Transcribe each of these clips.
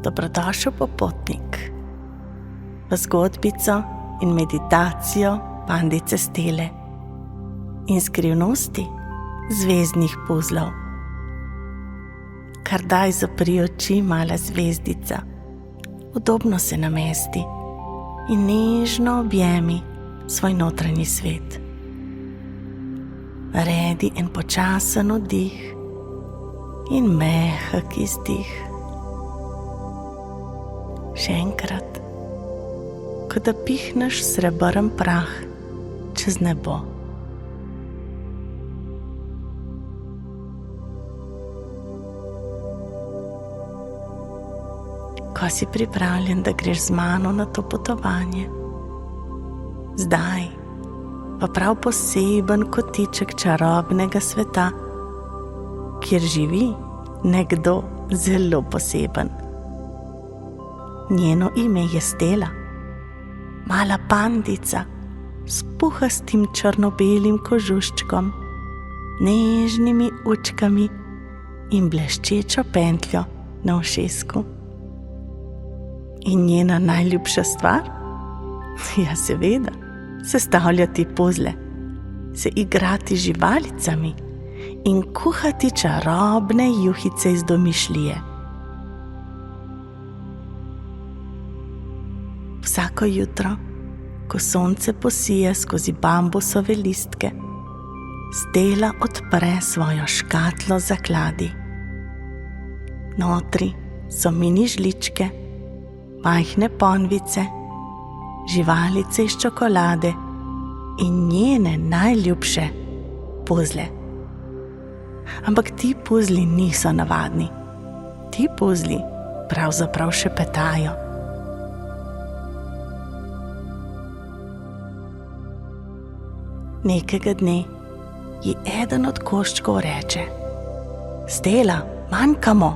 Dobrodošel popotnik v zgodbico in meditacijo pandice Stele in skrivnosti zvezdnih puzlov. Kar daj zapri oči, mala zvezdica, udobno se namesti in nežno objemi svoj notranji svet. Naredi en počasen vdih in mehak izdih. Še enkrat, kot da pihneš srebrn prah čez nebo. Ko si pripravljen, da greš z mano na to potovanje, zdaj pa prav poseben kotiček čarobnega sveta, kjer živi nekdo zelo poseben. Njeno ime je Stela, mala pandica s puhastim črno-belim kožuščkom, nežnimi učkami in bleščečo pentljo na ušesku. In njena najljubša stvar? Ja, seveda, sestavljati puzle, se igrati z živalicami in kuhati čarobne juhice iz domišljije. Vsako jutro, ko sonce posije skozi bambusove listke, Stela odpre svojo škatlo zakladi. Notri so mini žličke, majhne ponvice, živalice iz čokolade in njene najljubše puzle. Ampak ti puzli niso navadni. Ti puzli pravzaprav šepetajo. Nekega dne ji eden od koščkov reče: Stela, manjkamo,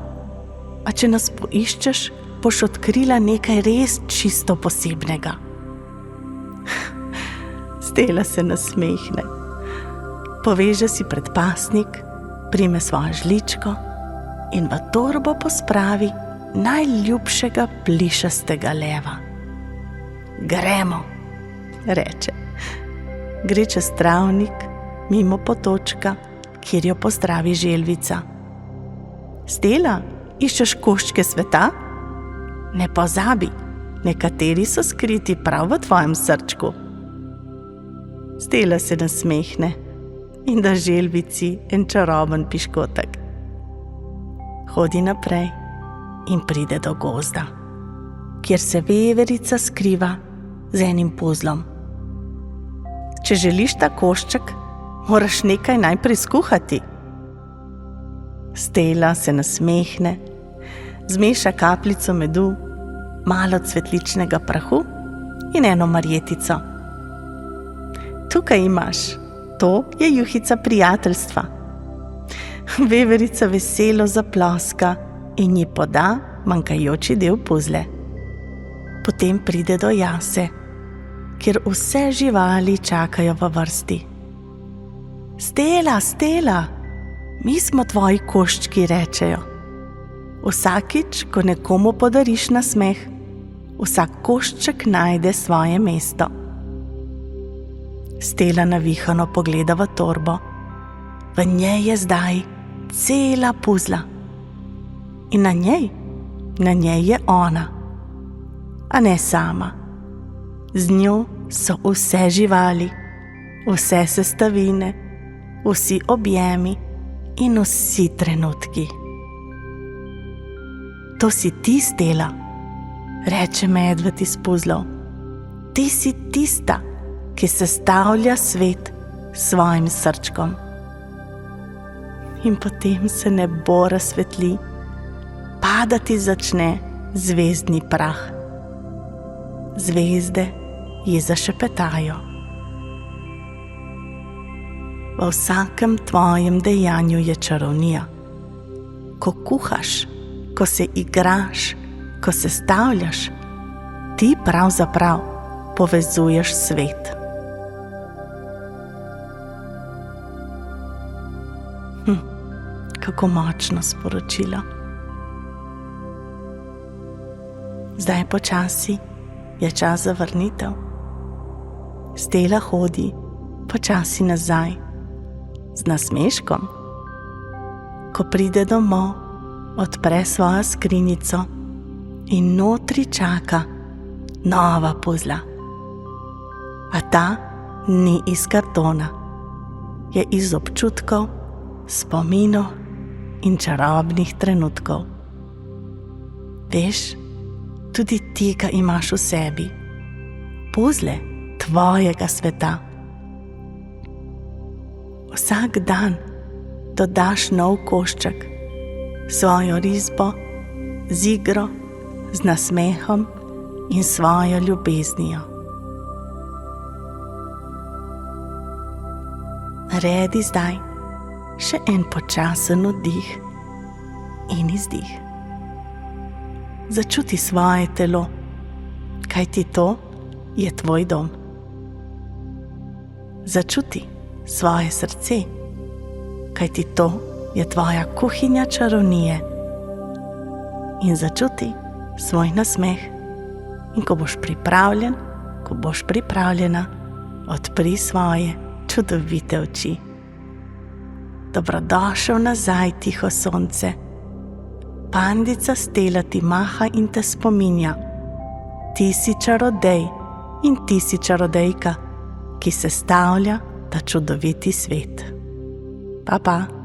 a če nas poiščeš, boš odkrila nekaj res čisto posebnega. Stela se nasmehne, poveže si predpasnik, prime svojo žličko in v torbo pospravi najljubšega plišastega leva. Gremo, reče. Gre čez travnik, mimo potočka, kjer jo pozdravi želvica. Stela, iščeš koščke sveta? Ne pozabi, nekateri so skriti prav v tvojem srčku. Stela se nasmehne in da želvici en čaroben piškotek. Hodi naprej in pride do gozda, kjer se veverica skriva z enim puzlom. Če želiš ta košček, moraš nekaj najprej skuhati. Stela se nasmehne, zmeša kapljico medu, malo cvetličnega prahu in eno marjetico. Tukaj imaš, to je juhica prijateljstva. Veverica veselo zaploska in ji poda manjkajoči del puzle. Potem pride do jase, kjer vse živali čakajo v vrsti. Stela, Stela, mi smo tvoji koščki, rečejo. Vsakič, ko nekomu podariš nasmeh, vsak košček najde svoje mesto. Stela navihano pogleda v torbo. V njej je zdaj cela puzla. In na njej je ona, a ne sama. Z njo so vse živali, vse sestavine, vsi objemi in vsi trenutki. To si ti, Stela, reče medved iz puzlov. Ti si tista, ki sestavlja svet s svojim srčkom. In potem se nebo razsvetli, padati začne zvezdni prah. Zvezde ji zašepetajo. V vsakem tvojem dejanju je čarovnija. Ko kuhaš, ko se igraš, ko sestavljaš, ti pravzaprav povezuješ svet. Kako močno sporočilo. Zdaj počasi je čas za vrnitev. Stela hodi počasi nazaj z nasmeškom. Ko pride domov, odpre svojo skrinjico in notri čaka nova puzla. A ta ni iz kartona, je iz občutkov, spominov in čarobnih trenutkov. Veš, tudi ti ga imaš v sebi, puzle tvojega sveta. Vsak dan dodaš nov košček, svojo risbo, z igro, z nasmehom in svojo ljubeznijo. Naredi zdaj še en počasen vdih in izdih. Začuti svoje telo, kajti to je tvoj dom. Začuti svoje srce, kajti to je tvoja kuhinja čarovnije. In začuti svoj nasmeh. In ko boš pripravljen, ko boš pripravljena, odpri svoje čudovite oči. Dobrodošel nazaj, tiho sonce. Pandica Stela ti maha in te spominja. Ti si čarodej in ti si čarodejka, ki sestavlja ta čudoviti svet. Pa, pa.